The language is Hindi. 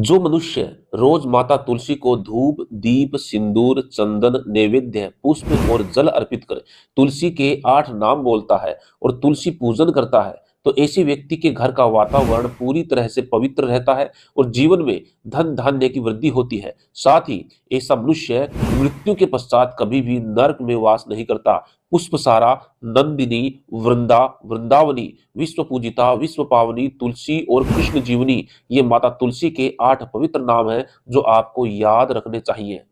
जो मनुष्य रोज माता तुलसी को धूप, दीप, सिंदूर, चंदन, नैवेद्य, पुष्प और जल अर्पित कर तुलसी के 8 नाम बोलता है और तुलसी पूजन करता है, तो ऐसे व्यक्ति के घर का वातावरण पूरी तरह से पवित्र रहता है और जीवन में धन धान्य की वृद्धि होती है। साथ ही ऐसा मनुष्य मृत्यु के पश्चात कभी भी नरक में वास नहीं करता। पुष्पसारा, नंदिनी, वृंदावनी, विश्व पूजिता, विश्व पावनी, तुलसी और कृष्ण जीवनी, ये माता तुलसी के 8 पवित्र नाम हैं जो आपको याद रखने चाहिए।